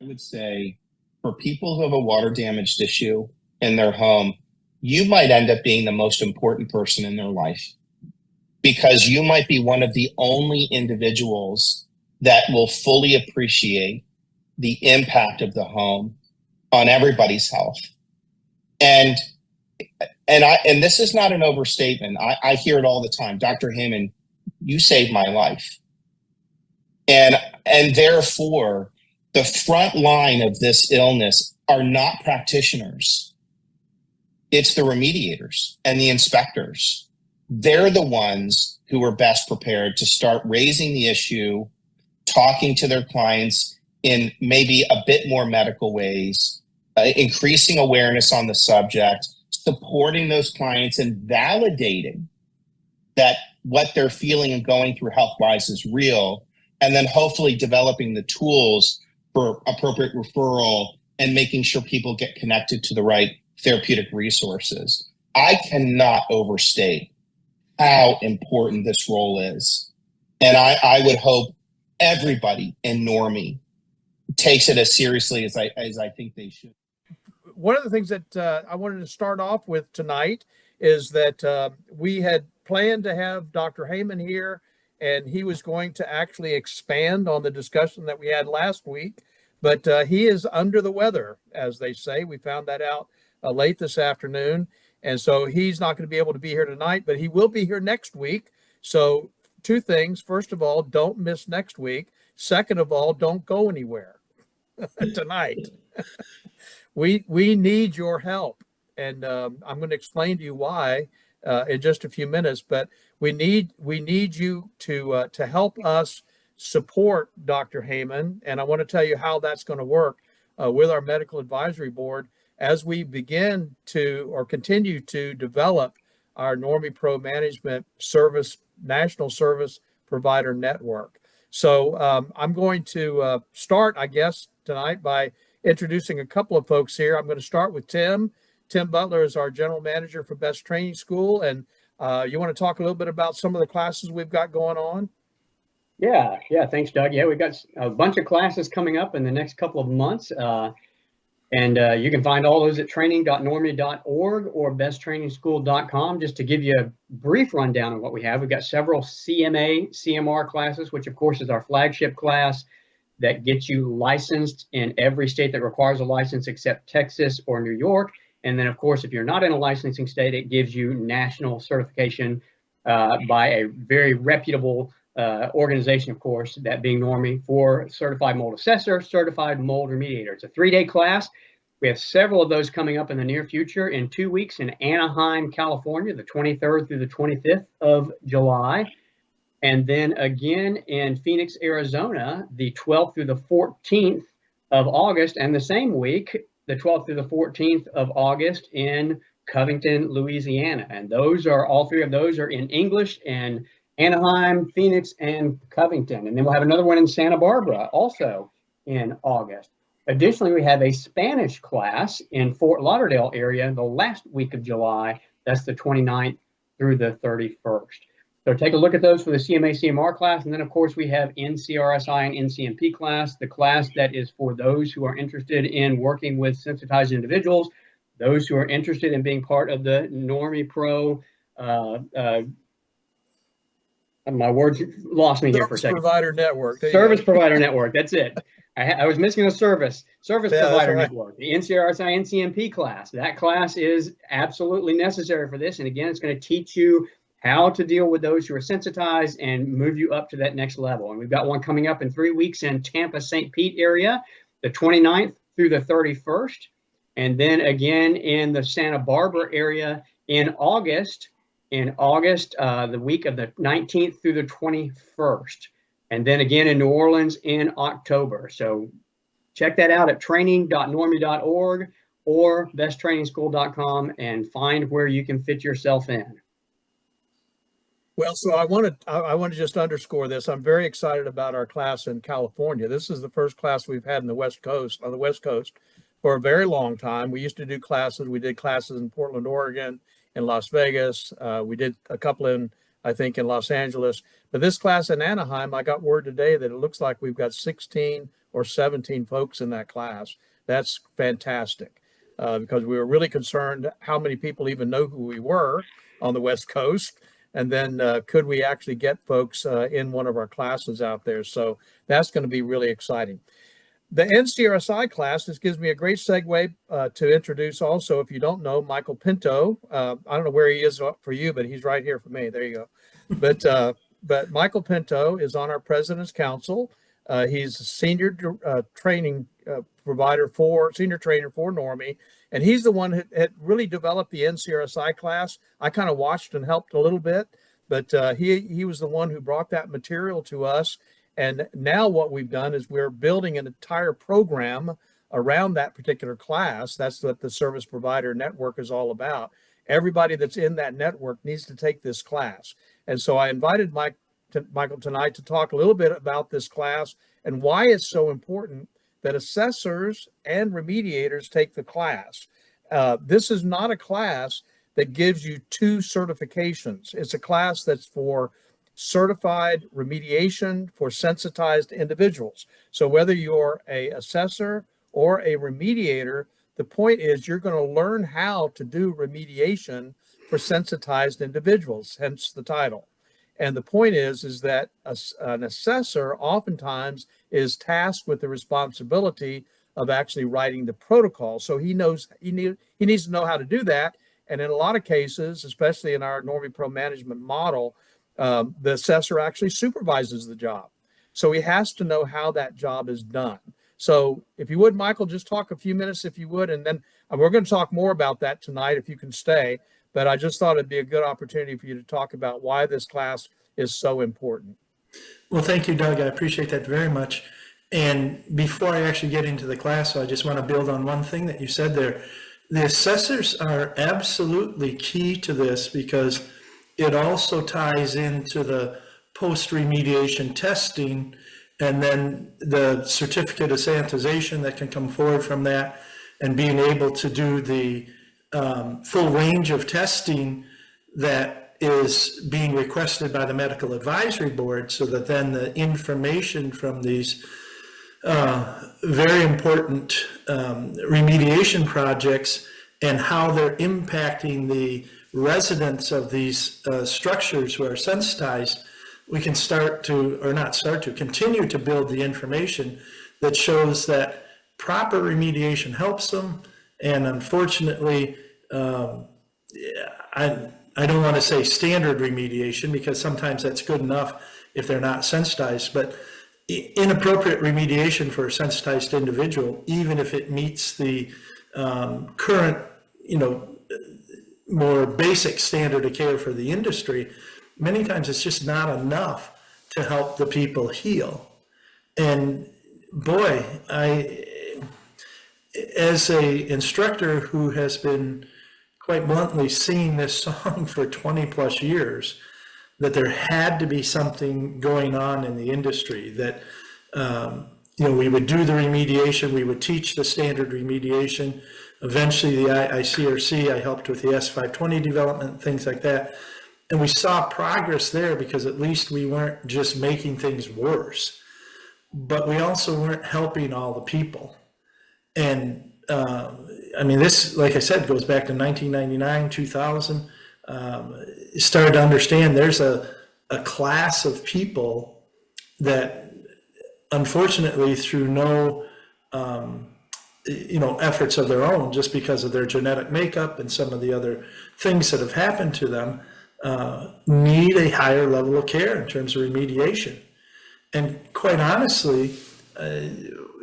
I would say for people who have a water damaged issue in their home, you might end up being the most important person in their life because you might be one of the only individuals that will fully appreciate the impact of the home on everybody's health. And this is not an overstatement. I hear it all the time. Dr. Heyman, you saved my life. And therefore, the front line of this illness are not practitioners. It's the remediators and the inspectors. They're the ones who are best prepared to start raising the issue, talking to their clients in maybe a bit more medical ways, increasing awareness on the subject, supporting those clients and validating that what they're feeling and going through health-wise is real, and then hopefully developing the tools for appropriate referral and making sure people get connected to the right therapeutic resources. I cannot overstate how important this role is. And I would hope everybody in NORMI takes it as seriously as I think they should. One of the things that I wanted to start off with tonight is that we had planned to have Dr. Heyman here, and he was going to actually expand on the discussion that we had last week, but he is under the weather, as they say. We found that out late this afternoon, and so he's not going to be able to be here tonight, but he will be here next week. So two things. First of all, don't miss next week. Second of all, don't go anywhere tonight. We need your help, and I'm going to explain to you why in just a few minutes. But we need you to help us support Dr. Heyman, and I want to tell you how that's going to work with our medical advisory board as we begin to or continue to develop our NORMI Pro Management Service National Service Provider Network. So I'm going to start, I guess, tonight by introducing a couple of folks here. I'm going to start with Tim. Tim Butler is our general manager for Best Training School. And you want to talk a little bit about some of the classes we've got going on? Yeah. Thanks, Doug. Yeah, we've got a bunch of classes coming up in the next couple of months. And you can find all those at training.normi.org or besttrainingschool.com. Just to give you a brief rundown of what we have, we've got several CMA, CMR classes, which of course is our flagship class that gets you licensed in every state that requires a license except Texas or New York. And then, of course, if you're not in a licensing state, it gives you national certification by a very reputable organization, of course, that being NORMI, for certified mold assessor, certified mold remediator. It's a 3-day class. We have several of those coming up in the near future in 2 weeks in Anaheim, California, the 23rd through the 25th of July. And then again in Phoenix, Arizona, the 12th through the 14th of August. And the same week, the 12th through the 14th of August in Covington, Louisiana. And those are, all three of those are in English, and Anaheim, Phoenix, and Covington. And then we'll have another one in Santa Barbara, also in August. Additionally, we have a Spanish class in Fort Lauderdale area the last week of July. That's the 29th through the 31st. So take a look at those for the CMA, CMR class. And then, of course, we have NCRSI and NCMP class, the class that is for those who are interested in working with sensitized individuals, those who are interested in being part of the NORMI Pro my words lost me here for a second. Provider Network. Service Provider Network. That's it. I was missing a service provider network. The NCRSI NCMP class. That class is absolutely necessary for this. And again, it's going to teach you how to deal with those who are sensitized and move you up to that next level. And we've got one coming up in 3 weeks in Tampa, St. Pete area, the 29th through the 31st. And then again in the Santa Barbara area in August. The week of the 19th through the 21st. And then again in New Orleans in October. So check that out at training.normi.org or besttrainingschool.com and find where you can fit yourself in. Well, so I want to just underscore this. I'm very excited about our class in California. This is the first class we've had on the West Coast for a very long time. We used to do classes. We did classes in Portland, Oregon, in Las Vegas. We did a couple in Los Angeles. But this class in Anaheim, I got word today that it looks like we've got 16 or 17 folks in that class. That's fantastic, because we were really concerned how many people even know who we were on the West Coast. And then could we actually get folks in one of our classes out there? So that's going to be really exciting. The NCRSI class, this gives me a great segue to introduce also, if you don't know, Michael Pinto. I don't know where he is for you, but he's right here for me. There you go. But Michael Pinto is on our President's Council. He's a senior training senior trainer for NORMI, and he's the one who had really developed the NCRSI class. I kind of watched and helped a little bit, but he was the one who brought that material to us. And now what we've done is we're building an entire program around that particular class. That's what the service provider network is all about. Everybody that's in that network needs to take this class. And so I invited Michael tonight to talk a little bit about this class and why it's so important that assessors and remediators take the class. This is not a class that gives you 2 certifications. It's a class that's for certified remediation for sensitized individuals. So whether you're a assessor or a remediator, the point is you're going to learn how to do remediation for sensitized individuals, hence the title. And the point is that an assessor oftentimes is tasked with the responsibility of actually writing the protocol. So he needs to know how to do that. And in a lot of cases, especially in our NORMI Pro management model, the assessor actually supervises the job. So he has to know how that job is done. So if you would, Michael, just talk a few minutes if you would, and then we're going to talk more about that tonight if you can stay. But I just thought it'd be a good opportunity for you to talk about why this class is so important. Well, thank you, Doug. I appreciate that very much. And before I actually get into the class, I just want to build on one thing that you said there. The assessors are absolutely key to this because it also ties into the post-remediation testing and then the certificate of sanitization that can come forward from that, and being able to do the full range of testing that is being requested by the Medical Advisory Board, so that then the information from these very important remediation projects and how they're impacting the residents of these structures who are sensitized, we can continue to build the information that shows that proper remediation helps them. And unfortunately, I don't want to say standard remediation, because sometimes that's good enough if they're not sensitized, but inappropriate remediation for a sensitized individual, even if it meets the current, more basic standard of care for the industry, many times it's just not enough to help the people heal. And boy, as a instructor who has been quite bluntly singing this song for 20 plus years, that there had to be something going on in the industry, that we would do the remediation, we would teach the standard remediation. Eventually the ICRC, I helped with the S520 development, things like that. And we saw progress there because at least we weren't just making things worse, but we also weren't helping all the people. And this, like I said, goes back to 1999, 2000. Started to understand there's a class of people that unfortunately through no efforts of their own, just because of their genetic makeup and some of the other things that have happened to them, need a higher level of care in terms of remediation. And quite honestly,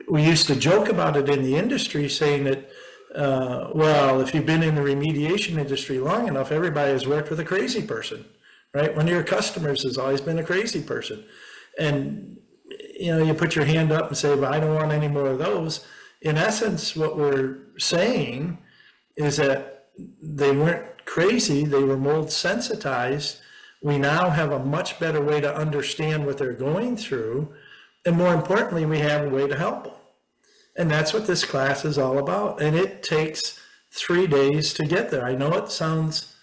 we used to joke about it in the industry, saying that, well, if you've been in the remediation industry long enough, everybody has worked with a crazy person, right? One of your customers has always been a crazy person. And, you put your hand up and say, well, I don't want any more of those. In essence, what we're saying is that they weren't crazy, they were mold sensitized. We now have a much better way to understand what they're going through. And more importantly, we have a way to help them. And that's what this class is all about. And it takes 3 days to get there. I know it sounds,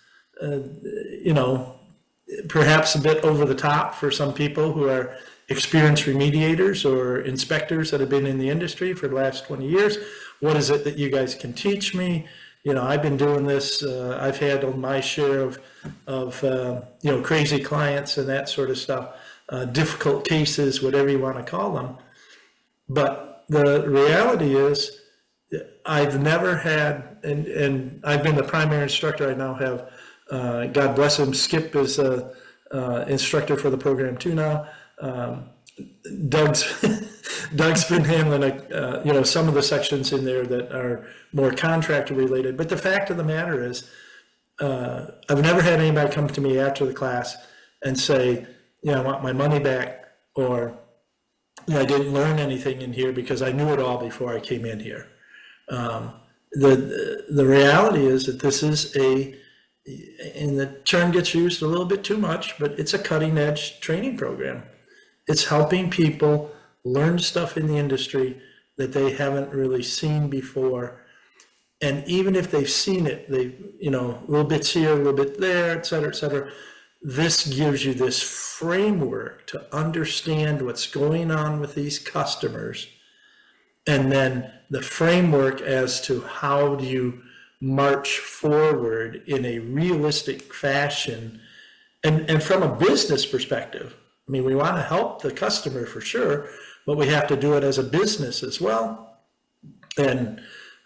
perhaps a bit over the top for some people who are experienced remediators or inspectors that have been in the industry for the last 20 years. What is it that you guys can teach me? You know, I've been doing this, I've handled my share of you know, crazy clients and that sort of stuff, difficult cases, whatever you want to call them. But the reality is, I've never had, and I've been the primary instructor. I now have, God bless him, Skip is a instructor for the program too now. Doug's been handling you know, some of the sections in there that are more contractor related. But the fact of the matter is, I've never had anybody come to me after the class and say, you know, I want my money back, or you know, I didn't learn anything in here because I knew it all before I came in here. The reality is that this is and the term gets used a little bit too much, but it's a cutting edge training program. It's helping people learn stuff in the industry that they haven't really seen before. And even if they've seen it, they, you know, little bits here, a little bit there, et cetera, this gives you this framework to understand what's going on with these customers. And then the framework as to how do you march forward in a realistic fashion. And from a business perspective, I mean, we want to help the customer for sure, but we have to do it as a business as well. And,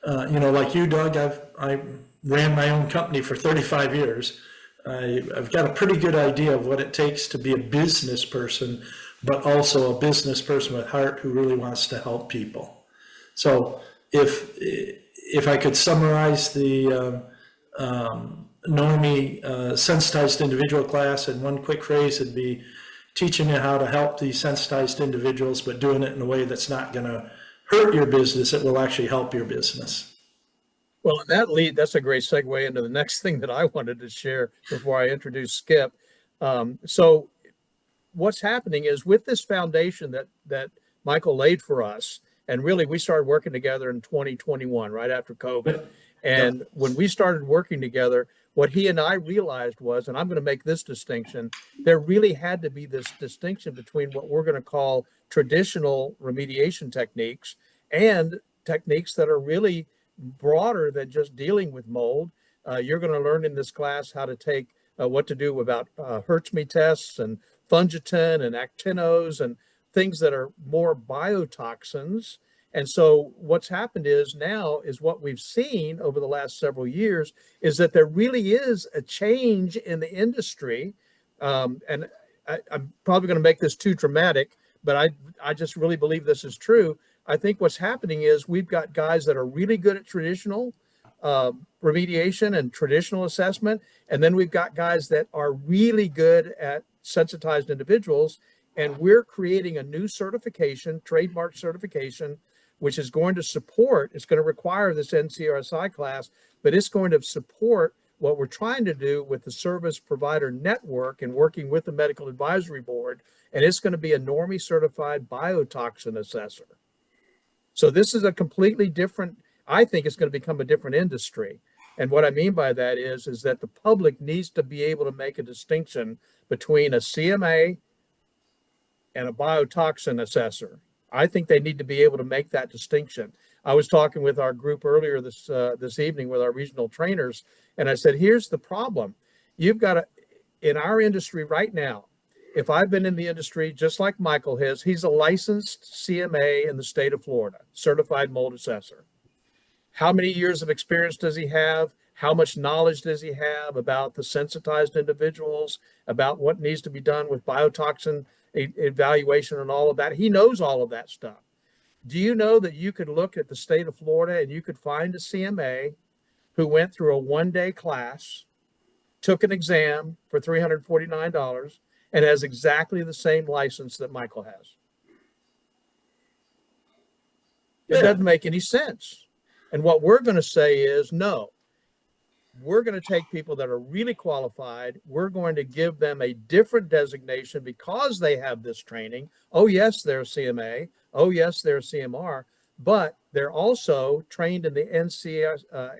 you know, like you, Doug, I ran my own company for 35 years. I've got a pretty good idea of what it takes to be a business person, but also a business person with heart who really wants to help people. So if I could summarize the NORMI sensitized individual class in one quick phrase, it'd be teaching you how to help these sensitized individuals, but doing it in a way that's not going to hurt your business. It will actually help your business. Well, that's a great segue into the next thing that I wanted to share before I introduce Skip. So what's happening is with this foundation that Michael laid for us, and really we started working together in 2021, right after COVID. And when we started working together, what he and I realized was, and I'm going to make this distinction, there really had to be this distinction between what we're going to call traditional remediation techniques and techniques that are really broader than just dealing with mold. You're going to learn in this class how to take what to do about Hertzme tests and fungitin and actinos and things that are more biotoxins. And so what's happened is now is what we've seen over the last several years is that there really is a change in the industry. And I'm probably going to make this too dramatic, but I just really believe this is true. I think what's happening is we've got guys that are really good at traditional remediation and traditional assessment. And then we've got guys that are really good at sensitized individuals. And we're creating a new certification, trademark certification, which is going to support, it's going to require this NCRSI class, but it's going to support what we're trying to do with the service provider network and working with the Medical Advisory Board. And it's going to be a NORMI certified biotoxin assessor. So this is a completely different, I think it's going to become a different industry. And what I mean by that is that the public needs to be able to make a distinction between a CMA and a biotoxin assessor. I think they need to be able to make that distinction. I was talking with our group earlier this evening with our regional trainers, and I said, here's the problem. You've got to, in our industry right now, if I've been in the industry just like Michael has, he's a licensed CMA in the state of Florida, certified mold assessor. How many years of experience does he have? How much knowledge does he have about the sensitized individuals, about what needs to be done with biotoxin evaluation and all of that? He knows all of that stuff. Do you know that you could look at the state of Florida and you could find a CMA who went through a one-day class, took an exam for $349, and has exactly the same license that Michael has? It doesn't make any sense. And what we're going to say is, no, we're going to take people that are really qualified. We're going to give them a different designation because they have this training. Oh, yes, they're a CMA. Oh, yes, they're a CMR. But they're also trained in the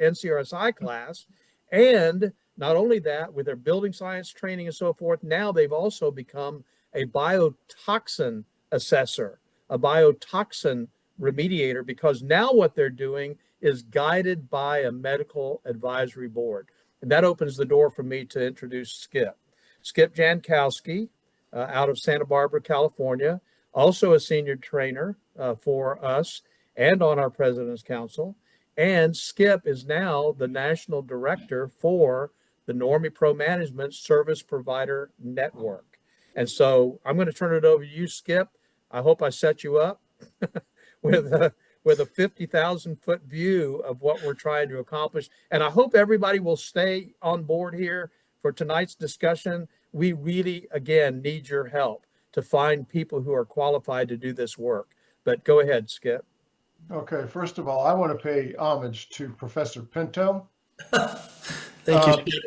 NCRSI class. And not only that, with their building science training and so forth, now they've also become a biotoxin assessor, a biotoxin remediator, because now what they're doing is guided by a medical advisory board. And that opens the door for me to introduce Skip. Skip Janskoski, out of Santa Barbara, California, also a senior trainer for us and on our President's Council. And Skip is now the national director for the NORMI Pro Management Service Provider Network. And so I'm going to turn it over to you, Skip. I hope I set you up with a 50,000 foot view of what we're trying to accomplish. And I hope everybody will stay on board here for tonight's discussion. We really, again, need your help to find people who are qualified to do this work. But go ahead, Skip. Okay, first of all, I want to pay homage to Professor Pinto. Thank you.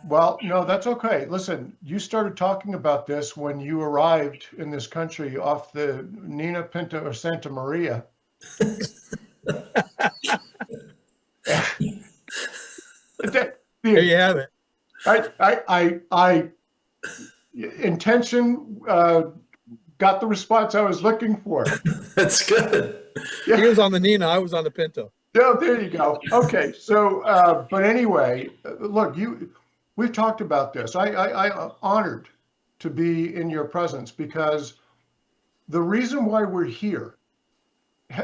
Well, no, that's okay. Listen, you started talking about this when you arrived in this country off the Nina Pinto or Santa Maria. There you have it. I intention got the response I was looking for. That's good. Yeah. He was on the Nina, I was on the Pinto. Yeah, there you go. Okay, so but anyway, look, we've talked about this. I'm honored to be in your presence because the reason why we're here,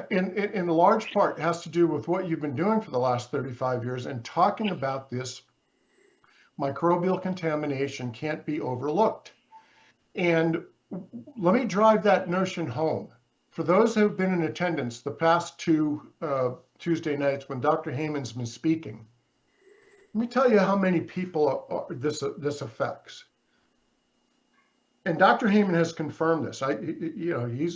in large part, has to do with what you've been doing for the last 35 years, and talking about this microbial contamination can't be overlooked. And let me drive that notion home. For those who have been in attendance the past two Tuesday nights when Dr. Heyman's been speaking, let me tell you how many people this affects. And Dr. Heyman has confirmed this.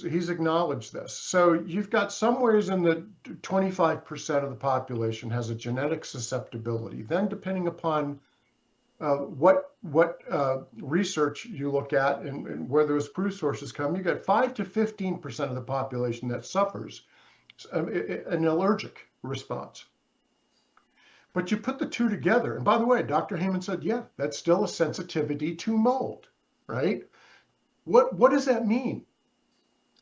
He's acknowledged this. So you've got somewheres in the 25% of the population has a genetic susceptibility. Then, depending upon what research you look at and where those proof sources come, you got 5 to 15% of the population that suffers an allergic response. But you put the two together, and by the way, Dr. Heyman said, yeah, that's still a sensitivity to mold, right? What does that mean?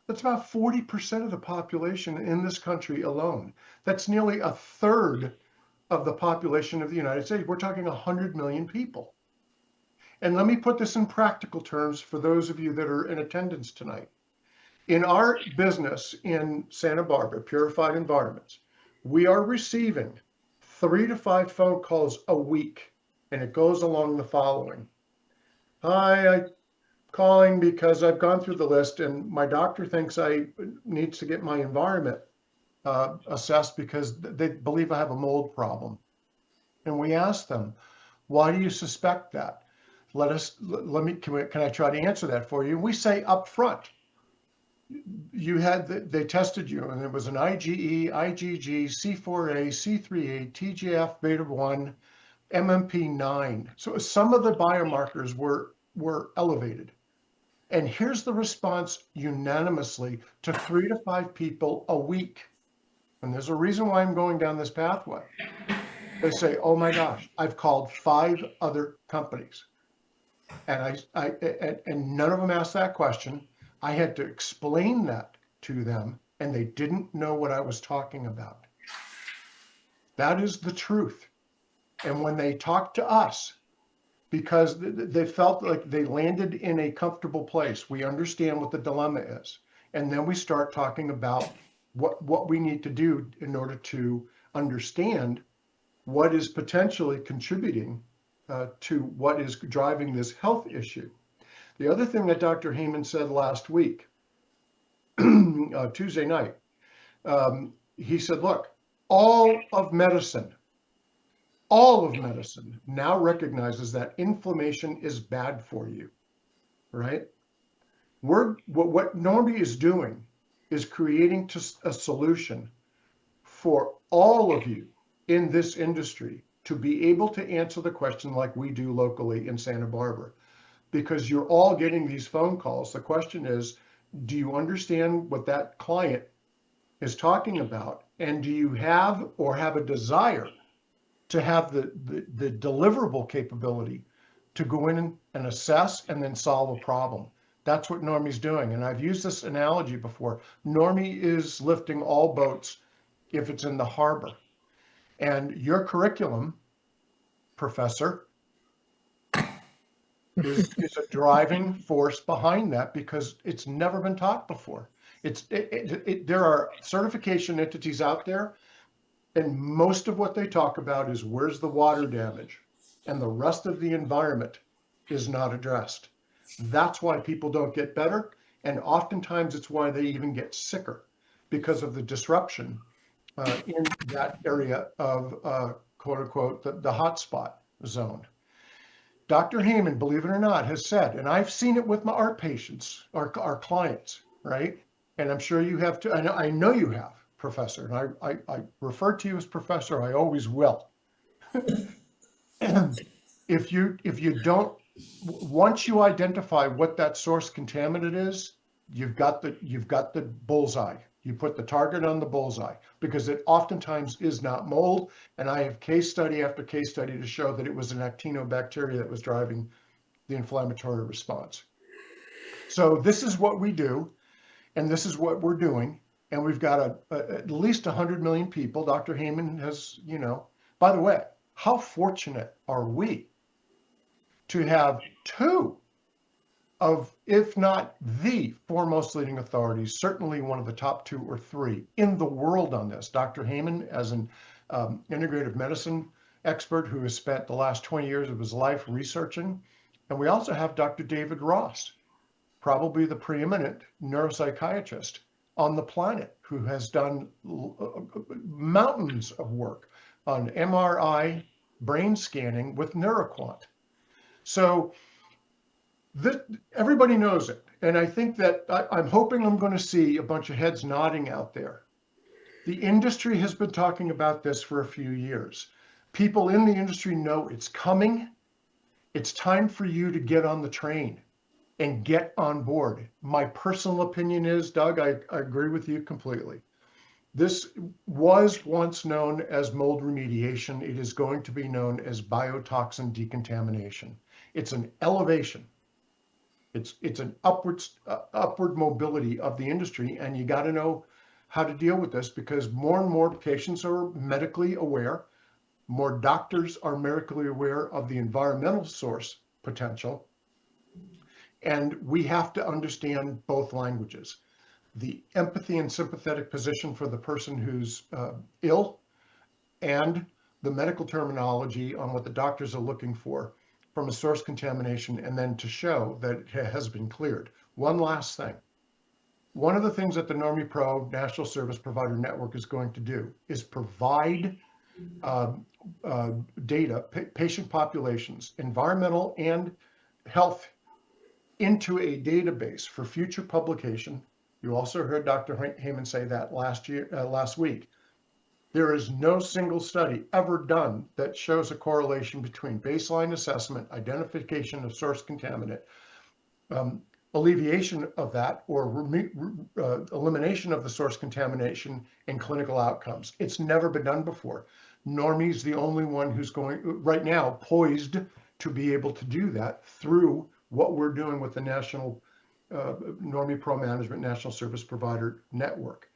That's about 40% of the population in this country alone. That's nearly a third of the population of the United States. We're talking 100 million people. And let me put this in practical terms for those of you that are in attendance tonight. In our business in Santa Barbara, Purified Environments, we are receiving 3 to 5 phone calls a week, and it goes along the following. Hi, I'm calling because I've gone through the list and my doctor thinks I need to get my environment assessed because they believe I have a mold problem. And we ask them, why do you suspect that? Can I try to answer that for you? And we say up front, they tested you and it was an IgE, IgG, C4a, C3a, TGF beta 1, MMP9. So some of the biomarkers were elevated. And here's the response unanimously to 3 to 5 people a week. And there's a reason why I'm going down this pathway. They say, oh my gosh, I've called 5 other companies. And and none of them asked that question. I had to explain that to them, and they didn't know what I was talking about. That is the truth. And when they talked to us, because they felt like they landed in a comfortable place, we understand what the dilemma is. And then we start talking about what we need to do in order to understand what is potentially contributing to what is driving this health issue. The other thing that Dr. Heyman said last week, Tuesday night, he said, look, all of medicine now recognizes that inflammation is bad for you, right? What NORMI is doing is creating a solution for all of you in this industry to be able to answer the question like we do locally in Santa Barbara. Because you're all getting these phone calls. The question is, do you understand what that client is talking about? And do you have a desire to have the deliverable capability to go in and assess and then solve a problem? That's what NORMI's doing. And I've used this analogy before. NORMI is lifting all boats if it's in the harbor. And your curriculum, Professor, is a driving force behind that because it's never been taught before. There are certification entities out there, and most of what they talk about is where's the water damage, and the rest of the environment is not addressed. That's why people don't get better, and oftentimes it's why they even get sicker because of the disruption in that area of quote unquote the hotspot zone. Dr. Heyman, believe it or not, has said, and I've seen it with our patients, our clients, right? And I'm sure you have too. I know you have, Professor, and I refer to you as Professor. I always will. And if you don't, once you identify what that source contaminant is, you've got the bullseye. You put the target on the bullseye because it oftentimes is not mold. And I have case study after case study to show that it was an actinobacteria that was driving the inflammatory response. So this is what we do, and this is what we're doing. And we've got at least 100 million people. Dr. Heyman has, by the way, how fortunate are we to have two of, if not the foremost leading authorities, certainly one of the top 2 or 3 in the world on this. Dr. Heyman, as an integrative medicine expert who has spent the last 20 years of his life researching. And we also have Dr. David Ross, probably the preeminent neuropsychiatrist on the planet, who has done mountains of work on MRI brain scanning with NeuroQuant. So everybody knows it. And I think that I'm hoping I'm going to see a bunch of heads nodding out there. The industry has been talking about this for a few years. People in the industry know it's coming. It's time for you to get on the train and get on board. My personal opinion is, Doug, I agree with you completely. This was once known as mold remediation. It is going to be known as biotoxin decontamination. It's an elevation. It's an upward mobility of the industry, and you got to know how to deal with this because more and more patients are medically aware. More doctors are medically aware of the environmental source potential. And we have to understand both languages. The empathy and sympathetic position for the person who's ill and the medical terminology on what the doctors are looking for from a source contamination, and then to show that it has been cleared. One last thing. One of the things that the NORMI Pro National Service Provider Network is going to do is provide data, patient populations, environmental and health, into a database for future publication. You also heard Dr. Heyman say that last week. There is no single study ever done that shows a correlation between baseline assessment, identification of source contaminant, alleviation of that, or elimination of the source contamination and clinical outcomes. It's never been done before. NORMI is the only one who's right now poised to be able to do that through what we're doing with the National NORMI Pro Management National Service Provider Network.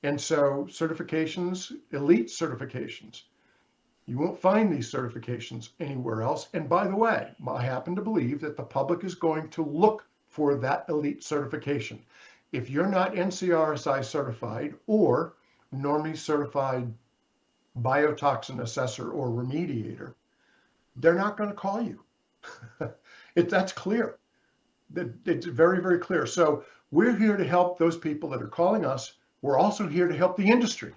And so certifications, elite certifications, you won't find these certifications anywhere else. And by the way, I happen to believe that the public is going to look for that elite certification. If you're not NCRSI certified or NORMI certified biotoxin assessor or remediator, they're not going to call you. That's clear. It's very, very clear. So we're here to help those people that are calling us. We're also here to help the industry.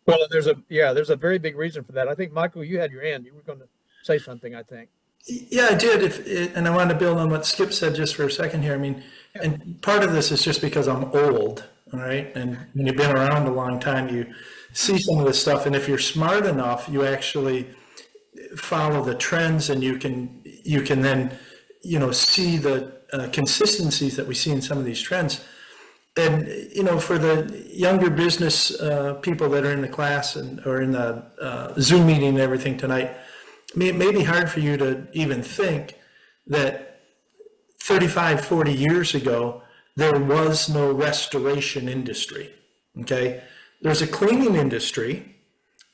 Well, there's a very big reason for that. I think, Michael, you had your hand. You were going to say something, I think. Yeah, I did. And I wanted to build on what Skip said just for a second here. I mean, and part of this is just because I'm old, all right? And when you've been around a long time, you see some of this stuff. And if you're smart enough, you actually follow the trends, and you can then, see the consistencies that we see in some of these trends. And, for the younger business people that are in the class or in the Zoom meeting and everything tonight, it may be hard for you to even think 35, 40 years ago, there was no restoration industry, okay? There's a cleaning industry,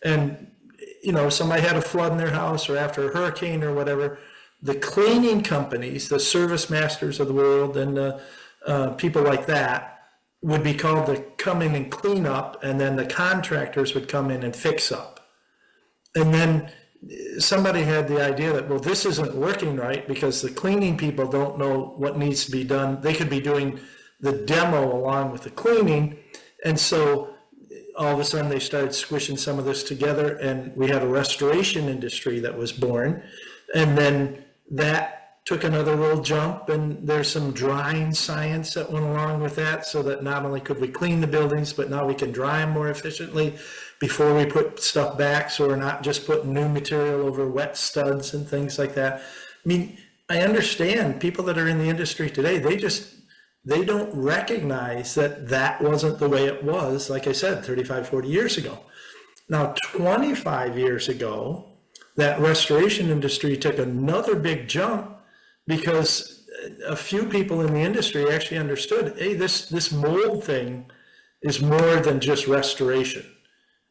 and, you know, somebody had a flood in their house or after a hurricane or whatever, the cleaning companies, the service masters of the world and the people like that would be called to come in and clean up, and then the contractors would come in and fix up. And then somebody had the idea that, well, this isn't working right because the cleaning people don't know what needs to be done. They could be doing the demo along with the cleaning. And so all of a sudden they started squishing some of this together, and we had a restoration industry that was born. And then that took another little jump, and there's some drying science that went along with that, so that not only could we clean the buildings, but now we can dry them more efficiently before we put stuff back, so we're not just putting new material over wet studs and things like that. I mean, I understand people that are in the industry today, they don't recognize that that wasn't the way it was, like I said, 35, 40 years ago. Now, 25 years ago, that restoration industry took another big jump because a few people in the industry actually understood, hey, this mold thing is more than just restoration.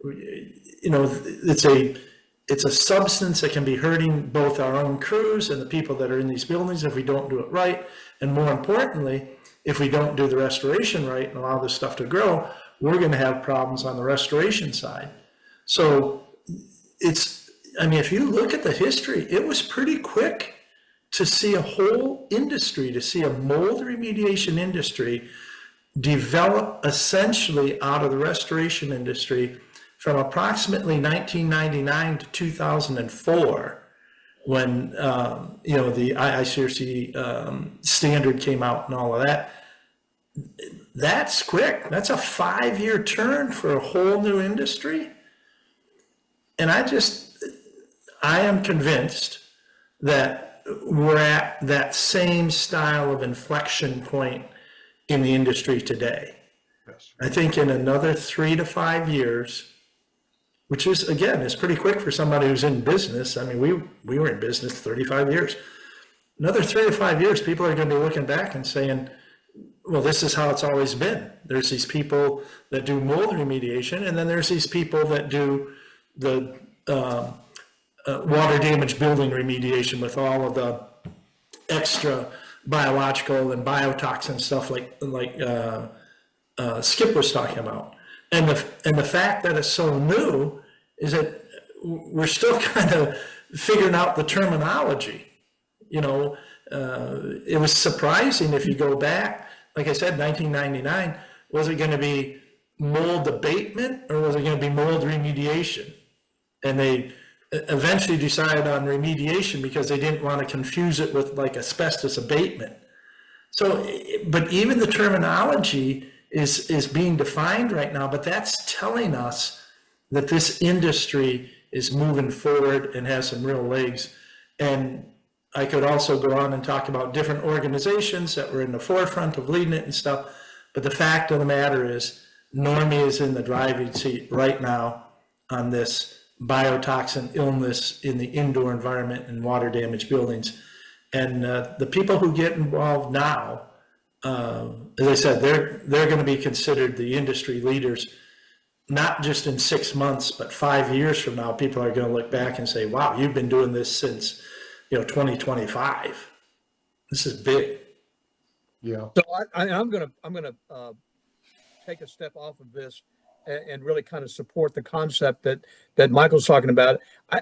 You know, it's a substance that can be hurting both our own crews and the people that are in these buildings if we don't do it right. And more importantly, if we don't do the restoration right and allow this stuff to grow, we're going to have problems on the restoration side. So I mean, if you look at the history, it was pretty quick to see a whole industry, to see a mold remediation industry develop essentially out of the restoration industry from approximately 1999 to 2004, when you know, the IICRC standard came out and all of that. That's quick. That's a 5-year turn for a whole new industry. And I am convinced that we're at that same style of inflection point in the industry today. Yes. I think in another 3 to 5 years, which is, again, is pretty quick for somebody who's in business. I mean, we were in business 35 years. Another 3 to 5 years, people are going to be looking back and saying, well, this is how it's always been. There's these people that do mold remediation, and then there's these people that do the water damage building remediation with all of the extra biological and biotoxin stuff like Skip was talking about. And the fact that it's so new is that we're still kind of figuring out the terminology. You know, it was surprising if you go back, like I said, 1999, was it going to be mold abatement or was it going to be mold remediation? And they eventually decided on remediation because they didn't want to confuse it with like asbestos abatement. So, but even the terminology is being defined right now, but that's telling us that this industry is moving forward and has some real legs. And I could also go on and talk about different organizations that were in the forefront of leading it and stuff. But the fact of the matter is, NORMI is in the driving seat right now on this biotoxin illness in the indoor environment and water damaged buildings. And the people who get involved now, as I said, they're going to be considered the industry leaders, not just in 6 months, but 5 years from now. People are going to look back and say, wow, you've been doing this since 2025. This is big. Yeah. So I'm gonna take a step off of this and really kind of support the concept that Michael's talking about.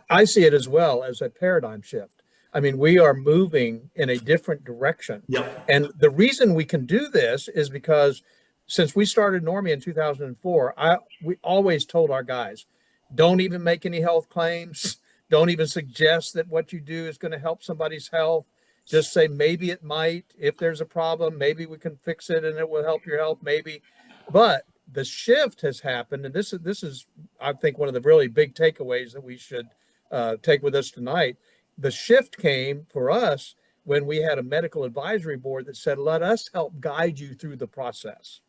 I see it as well as a paradigm shift. I mean, we are moving in a different direction. Yep. And the reason we can do this is because since we started NORMI in 2004, we always told our guys, don't even make any health claims. Don't even suggest that what you do is going to help somebody's health. Just say, maybe it might. If there's a problem, maybe we can fix it and it will help your health, maybe. But the shift has happened. And this is, I think, one of the really big takeaways that we should take with us tonight. The shift came for us when we had a medical advisory board that said, let us help guide you through the process.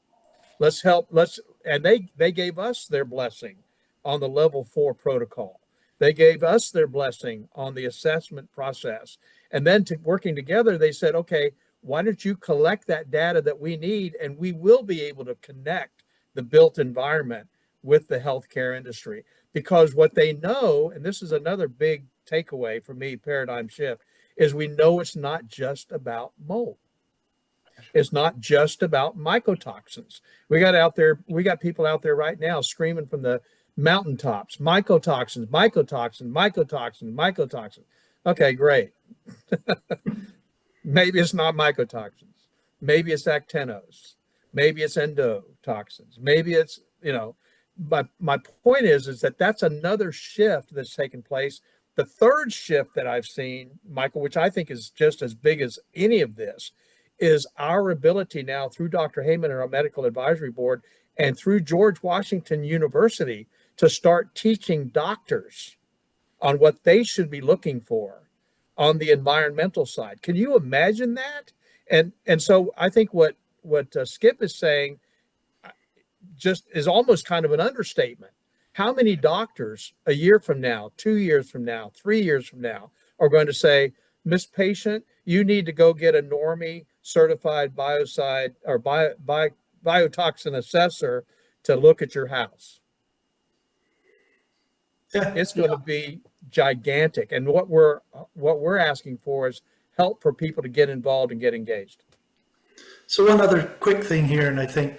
And they gave us their blessing on the level 4 protocol. They gave us their blessing on the assessment process. And then working together, they said, okay, why don't you collect that data that we need, and we will be able to connect the built environment with the healthcare industry. Because what they know, and this is another big takeaway for me, paradigm shift, is we know it's not just about mold. It's not just about mycotoxins. We got people out there right now screaming from the mountaintops, mycotoxins, mycotoxin, mycotoxin, mycotoxin. Okay, great. Maybe it's not mycotoxins. Maybe it's actinos. Maybe it's endotoxins. Maybe it's, but my point is that that's another shift that's taken place. The third shift that I've seen, Michael, which I think is just as big as any of this, is our ability now through Dr. Heyman and our medical advisory board and through George Washington University to start teaching doctors on what they should be looking for on the environmental side. Can you imagine that? And so I think what Skip is saying just is almost kind of an understatement. How many doctors a year from now, 2 years from now, 3 years from now are going to say, Miss Patient, you need to go get a NORMI certified biocide or biotoxin assessor to look at your house? Yeah. It's going to be gigantic. And what we're asking for is help for people to get involved and get engaged. So one other quick thing here, and I think,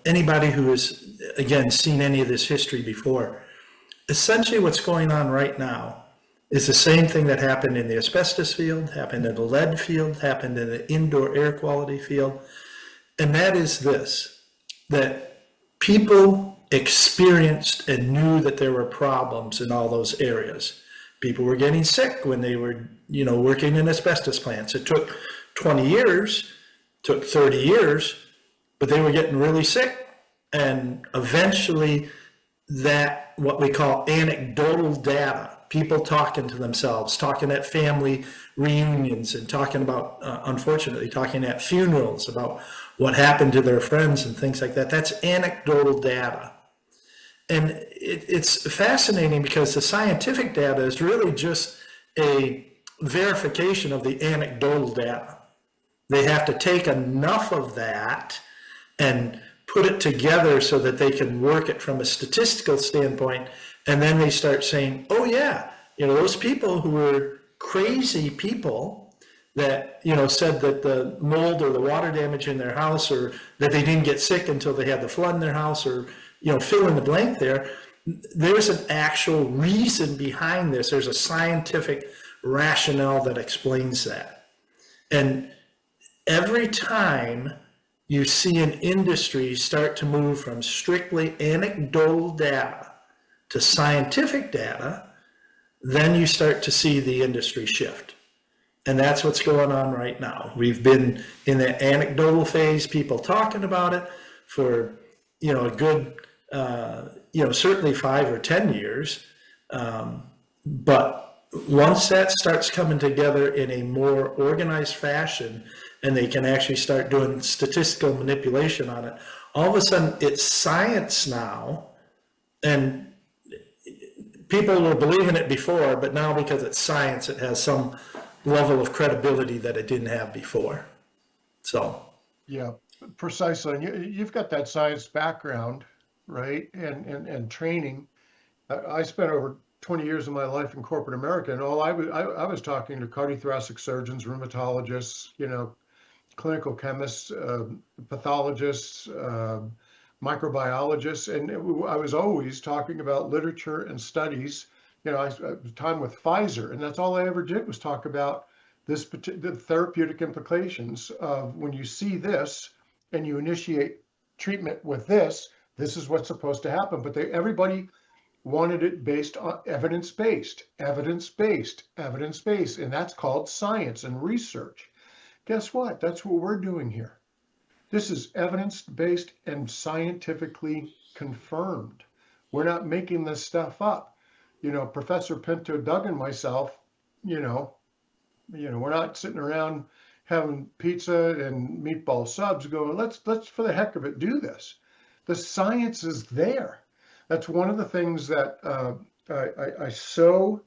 anybody who has, again, seen any of this history before, essentially what's going on right now is the same thing that happened in the asbestos field, happened in the lead field, happened in the indoor air quality field. And that is this, that people experienced and knew that there were problems in all those areas. People were getting sick when they were, working in asbestos plants. It took 20 years, took 30 years, but they were getting really sick. And eventually that, what we call anecdotal data, people talking to themselves, talking at family reunions and talking about, unfortunately, talking at funerals about what happened to their friends and things like that. That's anecdotal data. And it's fascinating because the scientific data is really just a verification of the anecdotal data. They have to take enough of that and put it together so that they can work it from a statistical standpoint. And then they start saying, oh yeah, those people who were crazy people that, said that the mold or the water damage in their house, or that they didn't get sick until they had the flood in their house, or, fill in the blank there. There's an actual reason behind this. There's a scientific rationale that explains that. And every time you see an industry start to move from strictly anecdotal data to scientific data, then you start to see the industry shift. And that's what's going on right now. We've been in the anecdotal phase, people talking about it for, a good, certainly 5 or 10 years. But once that starts coming together in a more organized fashion, and they can actually start doing statistical manipulation on it, all of a sudden it's science now. And people were believing it before, but now because it's science, it has some level of credibility that it didn't have before. So. Yeah, precisely. And you've got that science background, right? And training. I spent over 20 years of my life in corporate America, and I was talking to cardiothoracic surgeons, rheumatologists, clinical chemists, pathologists, microbiologists, and I was always talking about literature and studies. I time with Pfizer, and that's all I ever did was talk about the therapeutic implications of when you see this and you initiate treatment with this is what's supposed to happen. But everybody wanted it based on evidence-based, and that's called science and research. Guess what? That's what we're doing here. This is evidence-based and scientifically confirmed. We're not making this stuff up. Professor Pinto, Doug, and myself, we're not sitting around having pizza and meatball subs going, let's for the heck of it do this. The science is there. That's one of the things that I so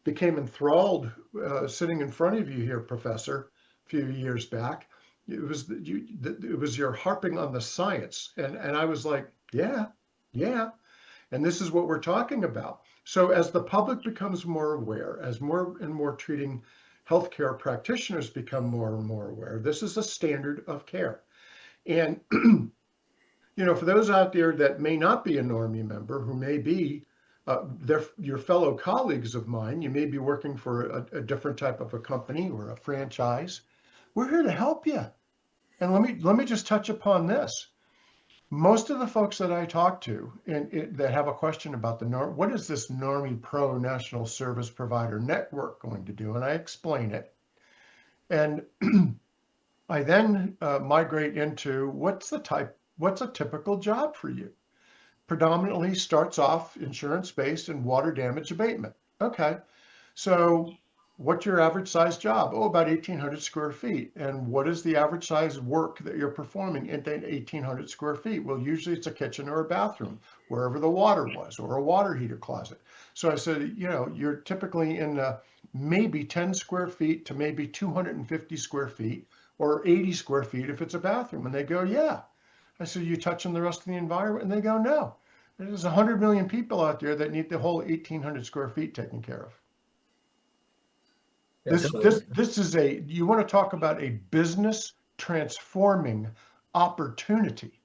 became enthralled sitting in front of you here, Professor, few years back. It was you're harping on the science, and I was like, yeah, and this is what we're talking about. So as the public becomes more aware, as more and more treating healthcare practitioners become more and more aware, this is a standard of care. And for those out there that may not be a NORMI member, who may be your fellow colleagues of mine, you may be working for a different type of a company or a franchise. We're here to help you. And let me just touch upon this. Most of the folks that I talk to that have a question about what is this NORMI Pro National Service Provider Network going to do? And I explain it. And I then migrate into what's a typical job for you? Predominantly starts off insurance-based and water damage abatement. Okay, so what's your average size job? Oh, about 1,800 square feet. And what is the average size work that you're performing in that 1,800 square feet? Well, usually it's a kitchen or a bathroom, wherever the water was, or a water heater closet. So I said, you're typically in maybe 10 square feet to maybe 250 square feet, or 80 square feet if it's a bathroom. And they go, yeah. I said, you touching the rest of the environment? And they go, no. There's 100 million people out there that need the whole 1,800 square feet taken care of. This is you want to talk about a business transforming opportunity.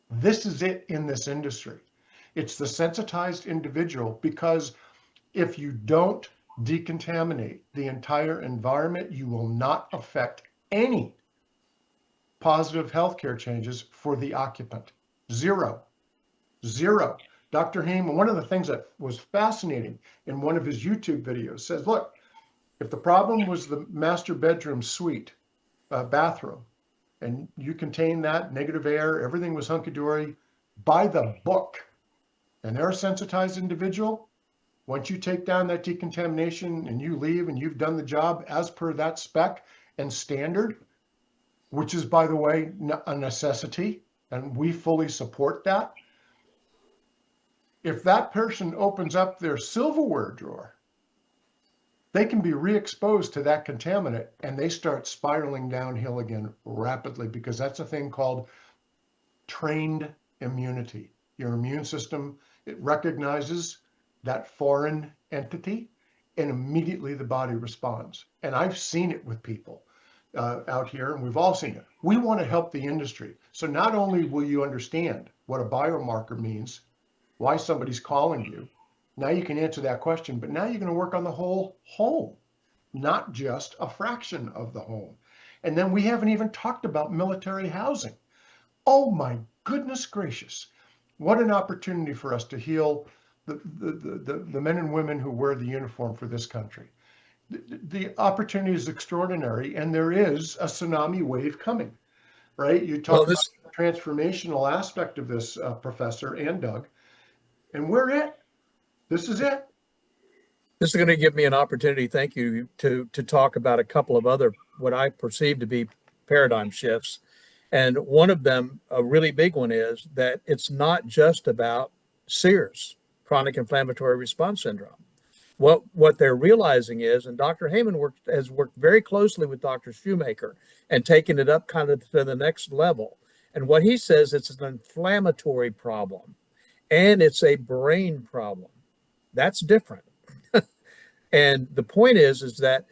This is it in this industry. It's the sensitized individual, because if you don't decontaminate the entire environment, you will not affect any positive healthcare changes for the occupant. Zero. Dr. Heyman, one of the things that was fascinating in one of his YouTube videos, says, look, if the problem was the master bedroom suite, bathroom, and you contain that, negative air, everything was hunky-dory, by the book, and they're a sensitized individual, once you take down that decontamination and you leave and you've done the job as per that spec and standard, which is, by the way, a necessity, and we fully support that. If that person opens up their silverware drawer, they can be re-exposed to that contaminant, and they start spiraling downhill again rapidly, because that's a thing called trained immunity. Your immune system, it recognizes that foreign entity, and immediately the body responds. And I've seen it with people out here, and we've all seen it. We want to help the industry. So not only will you understand what a biomarker means, why somebody's calling you, now you can answer that question, but now you're going to work on the whole home, not just a fraction of the home. And then we haven't even talked about military housing. Oh my goodness gracious. What an opportunity for us to heal the men and women who wear the uniform for this country. The opportunity is extraordinary, and there is a tsunami wave coming, right? You talk about the transformational aspect of this, Professor and Doug, and we're it. This is it. This is going to give me an opportunity, thank you, to talk about a couple of other, what I perceive to be paradigm shifts. And one of them, a really big one, is that it's not just about CIRS, chronic inflammatory response syndrome. What they're realizing is, and Dr. Heyman has worked very closely with Dr. Shoemaker and taken it up kind of to the next level. And what he says, it's an inflammatory problem and it's a brain problem. That's different. And the point is that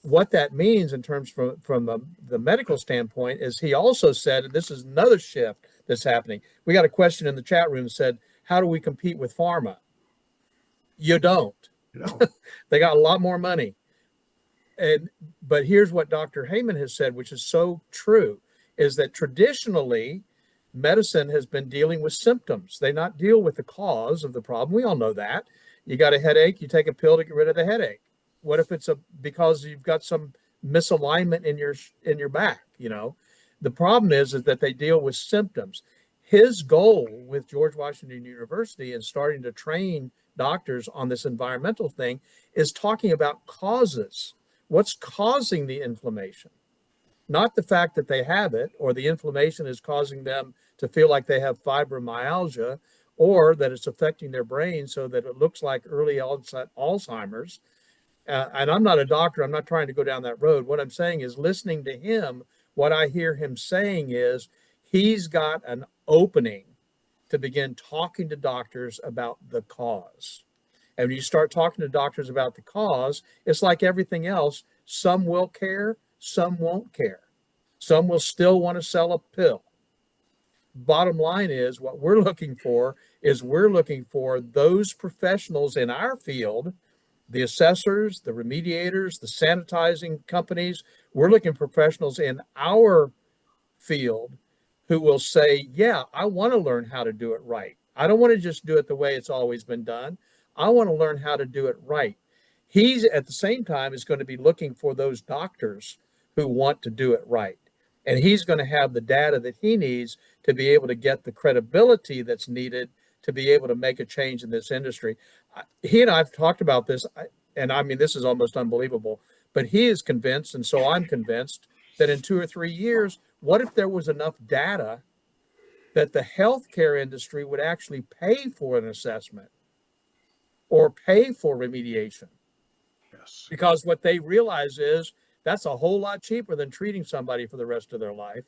what that means in terms from the medical standpoint is, he also said, and this is another shift that's happening. We got a question in the chat room that said, how do we compete with pharma? You don't. No. They got a lot more money. But here's what Dr. Heyman has said, which is so true, is that traditionally medicine has been dealing with symptoms. They not deal with the cause of the problem. We all know that. You got a headache, you take a pill to get rid of the headache. What if it's because you've got some misalignment in your back? The problem is that they deal with symptoms. His goal with George Washington University and starting to train doctors on this environmental thing is talking about causes. What's causing the inflammation? Not the fact that they have it, or the inflammation is causing them to feel like they have fibromyalgia, or that it's affecting their brain so that it looks like early onset Alzheimer's. And I'm not a doctor. I'm not trying to go down that road. What I'm saying is listening to him, what I hear him saying is he's got an opening to begin talking to doctors about the cause. And when you start talking to doctors about the cause, it's like everything else. Some will care, some won't care. Some will still want to sell a pill. Bottom line is what we're looking for is we're looking for those professionals in our field, the assessors, the remediators, the sanitizing companies. We're looking for professionals in our field who will say, yeah, I want to learn how to do it right. I don't want to just do it the way it's always been done. I want to learn how to do it right. He's at the same time is going to be looking for those doctors who want to do it right. And he's going to have the data that he needs to be able to get the credibility that's needed to be able to make a change in this industry. He and I have talked about this, and I mean, this is almost unbelievable, but he is convinced, and so I'm convinced, that in 2 or 3 years, what if there was enough data that the healthcare industry would actually pay for an assessment or pay for remediation? Yes. Because what they realize is that's a whole lot cheaper than treating somebody for the rest of their life.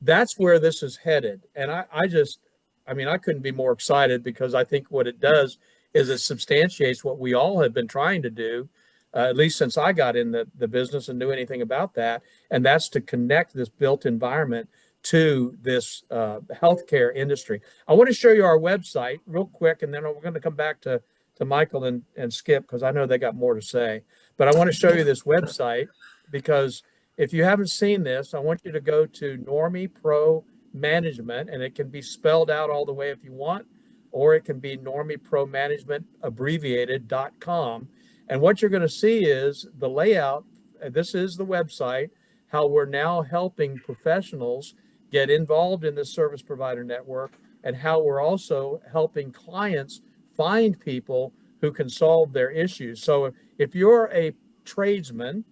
That's where this is headed. And I couldn't be more excited, because I think what it does is it substantiates what we all have been trying to do, at least since I got in the business and knew anything about that. And that's to connect this built environment to this healthcare industry. I want to show you our website real quick, and then we're going to come back to Michael and Skip, because I know they got more to say. But I want to show you this website, because if you haven't seen this, I want you to go to NORMI Pro Management, and it can be spelled out all the way if you want, or it can be NORMI Pro Management abbreviated.com. And what you're going to see is the layout. This is the website, how we're now helping professionals get involved in this service provider network, and how we're also helping clients find people who can solve their issues. So if you're a tradesman,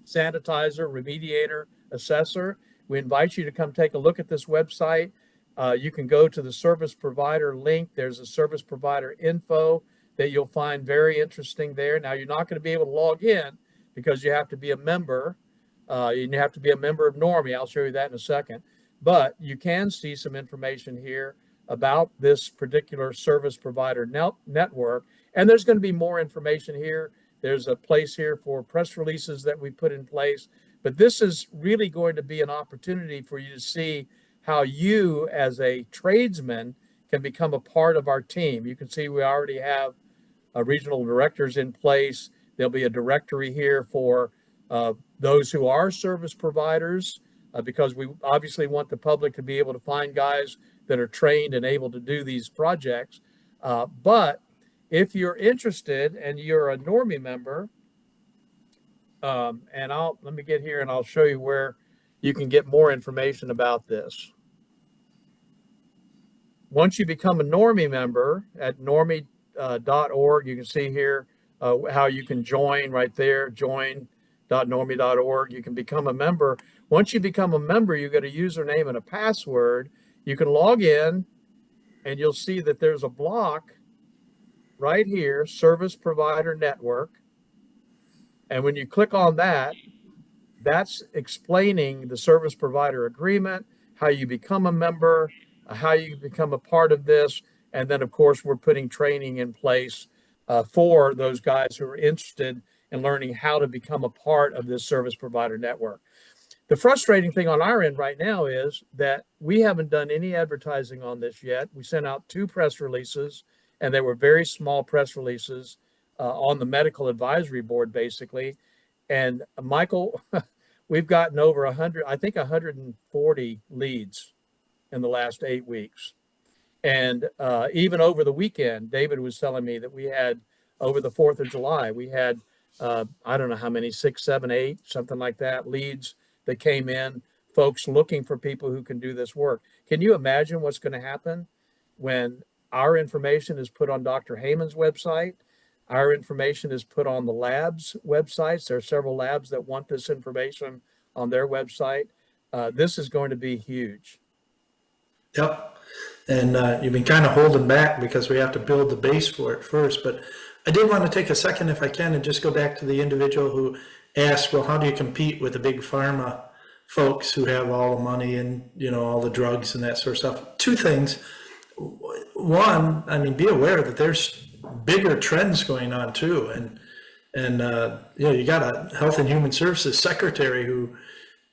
sanitizer, remediator, assessor, we invite you to come take a look at this website. You can go to the service provider link. There's a service provider info that you'll find very interesting there. Now, you're not going to be able to log in because you have to be a member. You have to be a member of NORMI. I'll show you that in a second. But you can see some information here about this particular service provider network. And there's going to be more information here. There's a place here for press releases that we put in place. But this is really going to be an opportunity for you to see how you, as a tradesman, can become a part of our team. You can see we already have regional directors in place. There'll be a directory here for those who are service providers, because we obviously want the public to be able to find guys that are trained and able to do these projects. But if you're interested and you're a NORMI member, and let me get here and I'll show you where you can get more information about this. Once you become a NORMI member at normi.org, you can see here how you can join right there, join.normi.org. You can become a member. Once you become a member, you get a username and a password. You can log in, and you'll see that there's a block right here, Service Provider Network. And when you click on that, that's explaining the service provider agreement, how you become a member, how you become a part of this. And then, of course, we're putting training in place for those guys who are interested in learning how to become a part of this service provider network. The frustrating thing on our end right now is that we haven't done any advertising on this yet. We sent out 2 press releases, and they were very small press releases on the medical advisory board, basically. And Michael, we've gotten over 140 leads in the last 8 weeks. And even over the weekend, David was telling me that we had, over the 4th of July, we had, I don't know how many, 6, 7, 8, something like that, leads that came in, folks looking for people who can do this work. Can you imagine what's going to happen when our information is put on Dr. Heyman's website? Our information is put on the labs' websites. There are several labs that want this information on their website. This is going to be huge. Yep. And you've been kind of holding back because we have to build the base for it first. But I did want to take a second, if I can, and just go back to the individual who asked, well, how do you compete with the big pharma folks who have all the money and, all the drugs and that sort of stuff? Two things. One, I mean, be aware that there's bigger trends going on too. And you got a Health and Human Services secretary who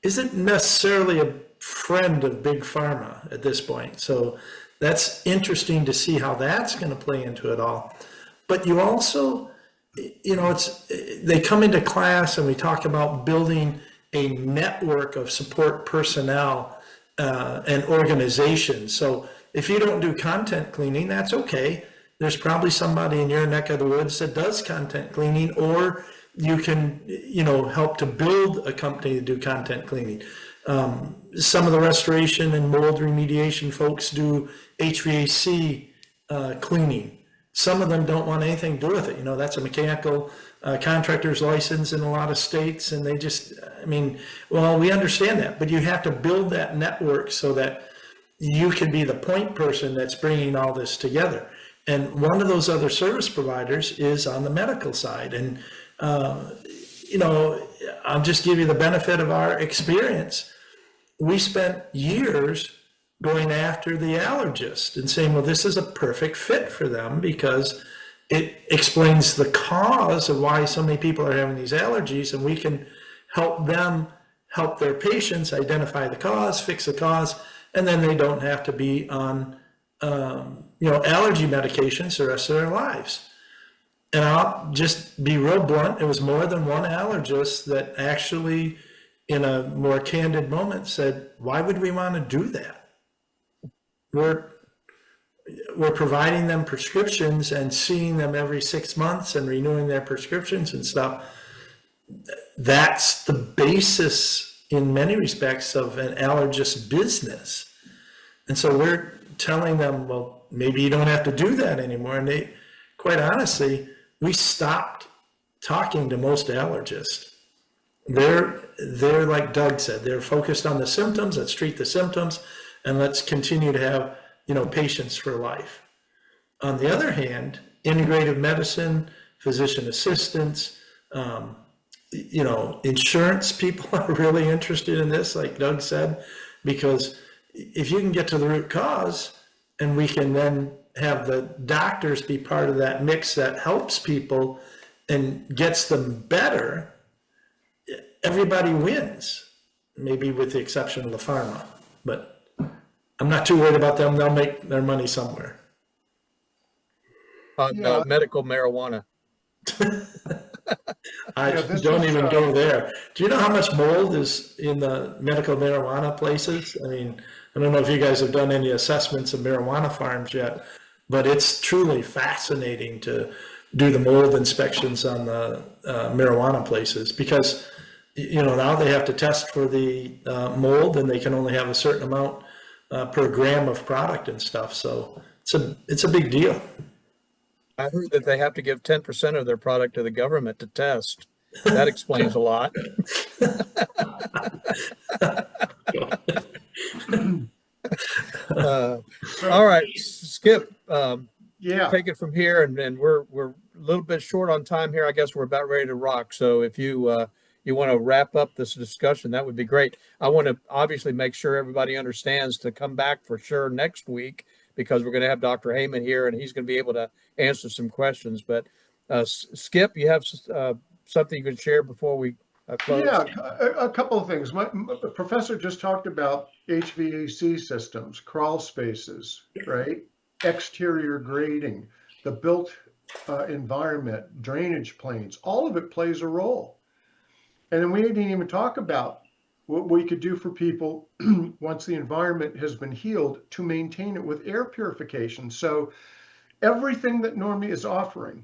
isn't necessarily a friend of big pharma at this point. So that's interesting to see how that's going to play into it all. But you also, they come into class and we talk about building a network of support personnel and organizations. So if you don't do content cleaning, that's okay. There's probably somebody in your neck of the woods that does content cleaning, or you can, help to build a company to do content cleaning. Some of the restoration and mold remediation folks do HVAC cleaning. Some of them don't want anything to do with it. That's a mechanical contractor's license in a lot of states, and they just, we understand that, but you have to build that network so that you can be the point person that's bringing all this together. And one of those other service providers is on the medical side. And, I'll just give you the benefit of our experience. We spent years going after the allergist and saying, well, this is a perfect fit for them because it explains the cause of why so many people are having these allergies, and we can help them help their patients identify the cause, fix the cause, and then they don't have to be on allergy medications the rest of their lives. And I'll just be real blunt, it was more than one allergist that actually, in a more candid moment, said, why would we want to do that? We're providing them prescriptions and seeing them every 6 months and renewing their prescriptions and stuff. That's the basis in many respects of an allergist business. And so we're telling them, well, maybe you don't have to do that anymore. And they, quite honestly, we stopped talking to most allergists. They're like Doug said, they're focused on the symptoms. Let's treat the symptoms and let's continue to have, patients for life. On the other hand, integrative medicine, physician assistants, insurance people are really interested in this, like Doug said, because if you can get to the root cause and we can then have the doctors be part of that mix that helps people and gets them better, everybody wins, maybe with the exception of the pharma. But I'm not too worried about them. They'll make their money somewhere. Medical marijuana. Don't even go there. Do you know how much mold is in the medical marijuana places? I don't know if you guys have done any assessments of marijuana farms yet, but it's truly fascinating to do the mold inspections on the marijuana places because, now they have to test for the mold and they can only have a certain amount per gram of product and stuff. So it's a big deal. I heard that they have to give 10% of their product to the government to test. That explains a lot. All right, Skip, take it from here. And we're a little bit short on time here. I guess we're about ready to rock. So if you want to wrap up this discussion, that would be great. I want to obviously make sure everybody understands to come back for sure next week, because we're going to have Dr. Heyman here and he's going to be able to answer some questions. But Skip, you have something you can share before we close? Yeah, a couple of things. My professor just talked about HVAC systems, crawl spaces, right? Exterior grading, the built environment, drainage planes, all of it plays a role. And then we didn't even talk about what we could do for people once the environment has been healed to maintain it with air purification. So everything that NORMI is offering,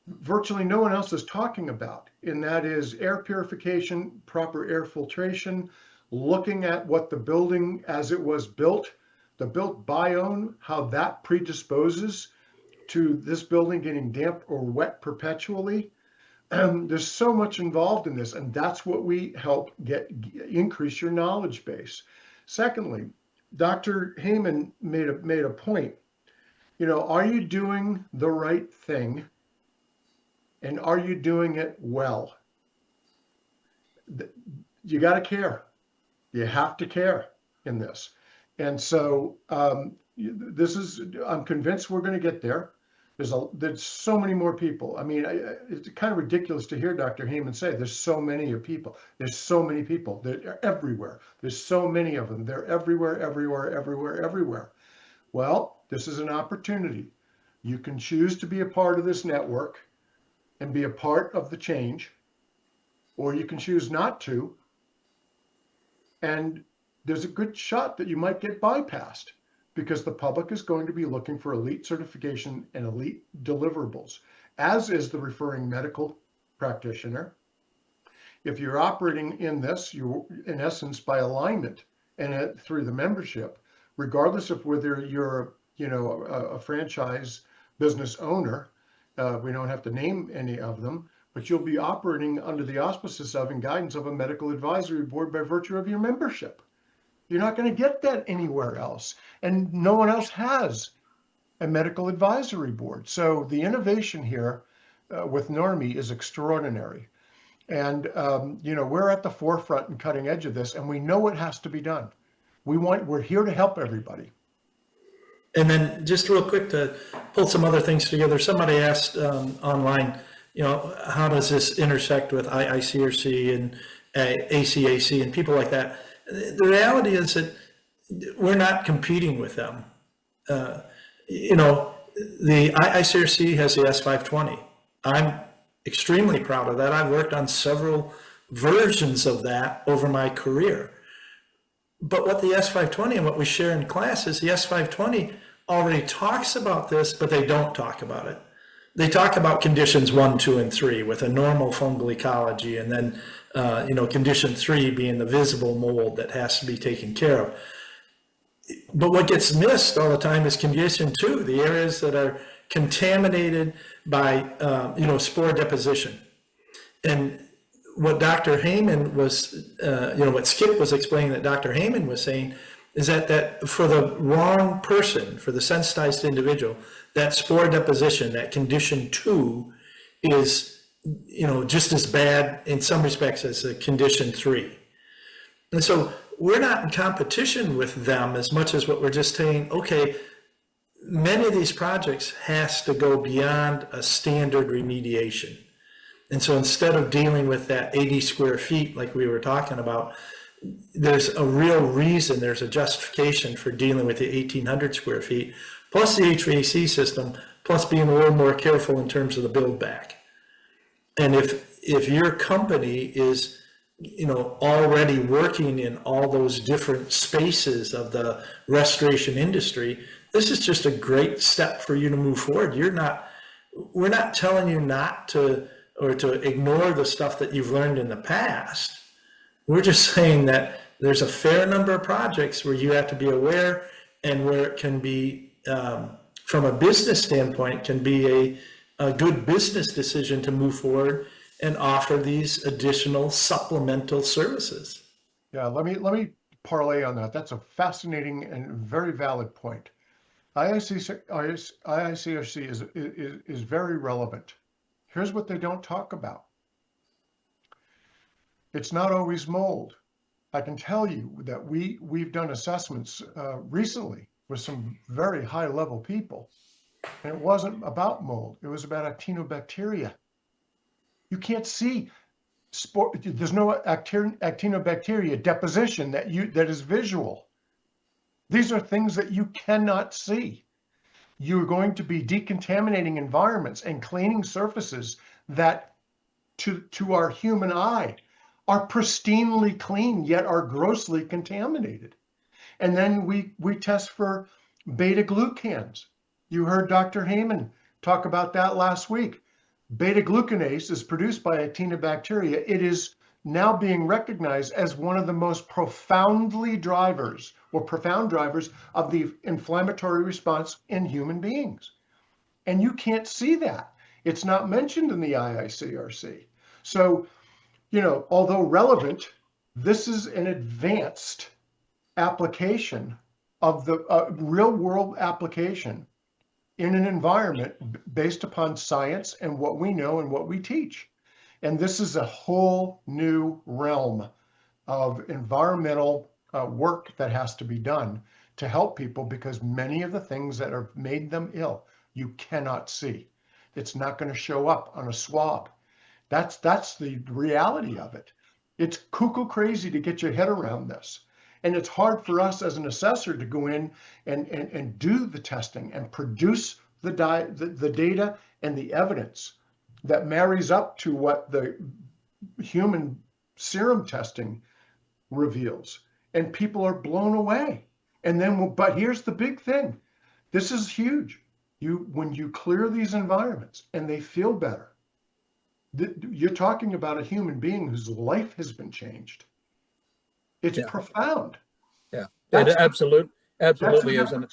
virtually no one else is talking about, and that is air purification, proper air filtration, looking at what the building as it was built, the built biome, how that predisposes to this building getting damp or wet perpetually. There's so much involved in this, and that's what we help increase your knowledge base. Secondly, Dr. Heyman made a point. Are you doing the right thing And are you doing it well? You got to care. You have to care in this. And so I'm convinced we're going to get there. There's so many more people. I mean, it's kind of ridiculous to hear Dr. Heyman say there's so many people. There's so many people. They're everywhere. There's so many of them. They're everywhere, everywhere, everywhere, everywhere. Well, this is an opportunity. You can choose to be a part of this network and be a part of the change, or you can choose not to. And there's a good shot that you might get bypassed, because the public is going to be looking for elite certification and elite deliverables, as is the referring medical practitioner. If you're operating in this, you're in essence by alignment and through the membership, regardless of whether you're, a franchise business owner, we don't have to name any of them, but you'll be operating under the auspices of and guidance of a medical advisory board by virtue of your membership. You're not going to get that anywhere else. And no one else has a medical advisory board. So the innovation here with NORMI is extraordinary. And, we're at the forefront and cutting edge of this, and we know it has to be done. We're here to help everybody. And then just real quick to pull some other things together. Somebody asked online, how does this intersect with IICRC and ACAC and people like that? The reality is that we're not competing with them. The IICRC has the S520. I'm extremely proud of that. I've worked on several versions of that over my career. But what the S520 and what we share in class is the S520 already talks about this, but they don't talk about it. They talk about conditions 1, 2, and 3 with a normal fungal ecology, and then condition 3 being the visible mold that has to be taken care of. But what gets missed all the time is condition 2, the areas that are contaminated by spore deposition. And what Dr. Heyman was, what Skip was explaining that Dr. Heyman was saying is that for the wrong person, for the sensitized individual, that spore deposition, that condition 2 is, just as bad in some respects as a condition 3. And so we're not in competition with them as much as what we're just saying, okay, many of these projects has to go beyond a standard remediation. And so instead of dealing with that 80 square feet like we were talking about, there's a real reason, there's a justification for dealing with the 1,800 square feet, plus the HVAC system, plus being a little more careful in terms of the build back. And if your company is, already working in all those different spaces of the restoration industry, this is just a great step for you to move forward. We're not telling you not to, or to ignore the stuff that you've learned in the past. We're just saying that there's a fair number of projects where you have to be aware, and where it can be, from a business standpoint, can be a good business decision to move forward and offer these additional supplemental services. Yeah, let me parlay on that. That's a fascinating and very valid point. IICRC is very relevant. Here's what they don't talk about. It's not always mold. I can tell you that we've done assessments recently with some very high level people, and it wasn't about mold. It was about actinobacteria. You can't see spore. There's no actinobacteria deposition that is visual. These are things that you cannot see. You're going to be decontaminating environments and cleaning surfaces that to our human eye are pristinely clean, yet are grossly contaminated. And then we test for beta glucans. You heard Dr. Heyman talk about that last week. Beta glucanase is produced by actinobacteria. It is now being recognized as one of the most profound drivers of the inflammatory response in human beings. And you can't see that. It's not mentioned in the IICRC. So, although relevant, this is an advanced application of the real world application in an environment based upon science and what we know and what we teach. And this is a whole new realm of environmental work that has to be done to help people, because many of the things that have made them ill, you cannot see. It's not going to show up on a swab. That's the reality of it. It's cuckoo crazy to get your head around this. And it's hard for us as an assessor to go in and do the testing and produce the data and the evidence that marries up to what the human serum testing reveals. And people are blown away. And then, but here's the big thing. This is huge. When you clear these environments and they feel better, you're talking about a human being whose life has been changed. It's profound. Yeah, it absolutely is. And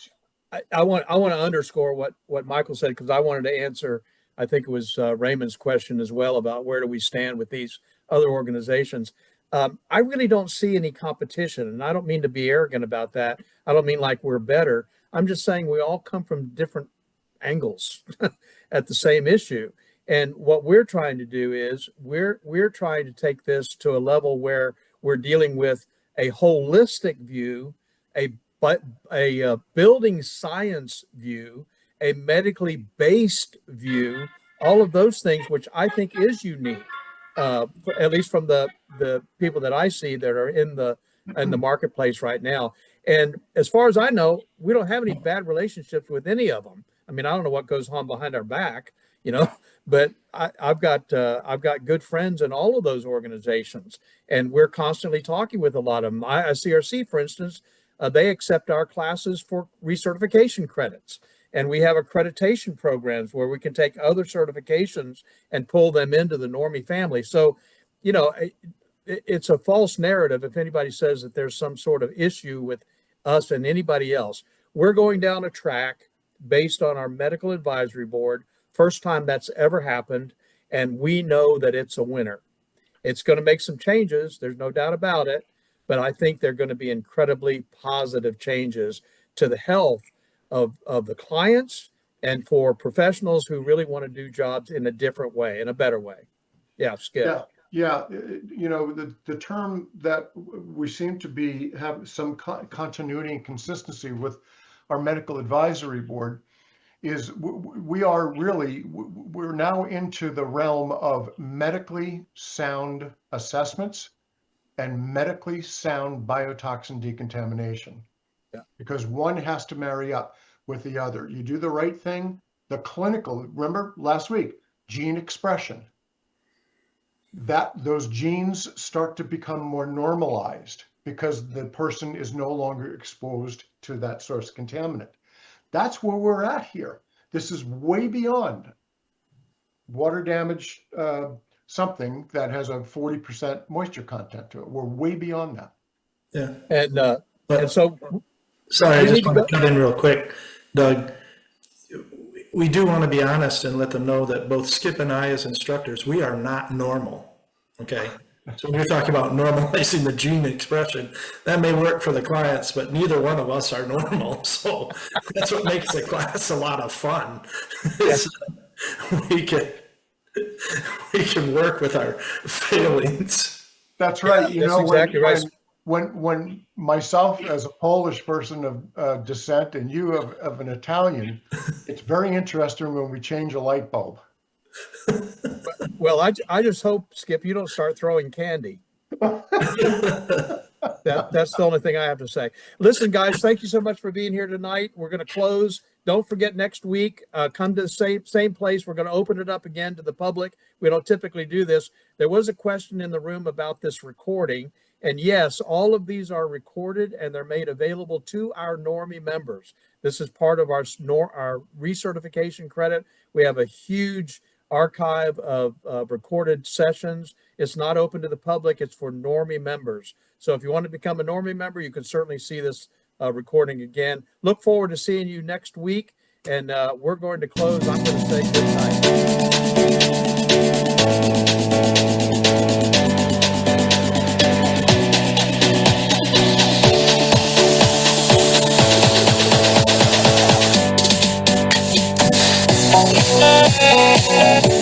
I want to underscore what Michael said, because I wanted to answer, I think it was Raymond's question as well, about where do we stand with these other organizations. I really don't see any competition, and I don't mean to be arrogant about that. I don't mean like we're better. I'm just saying we all come from different angles at the same issue. And what we're trying to do is we're trying to take this to a level where we're dealing with a holistic view, a building science view, a medically based view, all of those things, which I think is unique, at least from the people that I see that are in the marketplace right now. And as far as I know, we don't have any bad relationships with any of them. I mean, I don't know what goes on behind our back, but I've got good friends in all of those organizations, and we're constantly talking with a lot of them. CRC, for instance, they accept our classes for recertification credits, and we have accreditation programs where we can take other certifications and pull them into the NORMI family. So, it's a false narrative if anybody says that there's some sort of issue with us and anybody else. We're going down a track based on our medical advisory board. First time that's ever happened, and we know that it's a winner. It's going to make some changes, there's no doubt about it, but I think they're going to be incredibly positive changes to the health of the clients and for professionals who really want to do jobs in a different way, in a better way. Yeah, Skip. Yeah. The term that we seem to have some continuity and consistency with our medical advisory board is we're now into the realm of medically sound assessments and medically sound biotoxin decontamination. Yeah. Because one has to marry up with the other. You do the right thing, the clinical, remember last week, gene expression. Those genes start to become more normalized because the person is no longer exposed to that source contaminant. That's where we're at here. This is way beyond water damage, something that has a 40% moisture content to it. We're way beyond that. Yeah. And so, sorry, I just want to cut in real quick, Doug. We do want to be honest and let them know that both Skip and I, as instructors, we are not normal. Okay. So when you're talking about normalizing the gene expression, that may work for the clients, but neither one of us are normal. So that's what makes the class a lot of fun. Yes. We can work with our failings. That's right. That's exactly right. When myself as a Polish person of descent and you of an Italian, it's very interesting when we change a light bulb. Well, I just hope, Skip, you don't start throwing candy. That's the only thing I have to say. Listen, guys, thank you so much for being here tonight. We're going to close. Don't forget, next week, come to the same place. We're going to open it up again to the public. We don't typically do this. There was a question in the room about this recording. And yes, all of these are recorded and they're made available to our NORMI members. This is part of our recertification credit. We have a huge archive of recorded sessions. It's not open to the public. It's for NORMI members. So if you want to become a NORMI member, you can certainly see this recording again. Look forward to seeing you next week. And we're going to close. I'm going to say good night. Bye.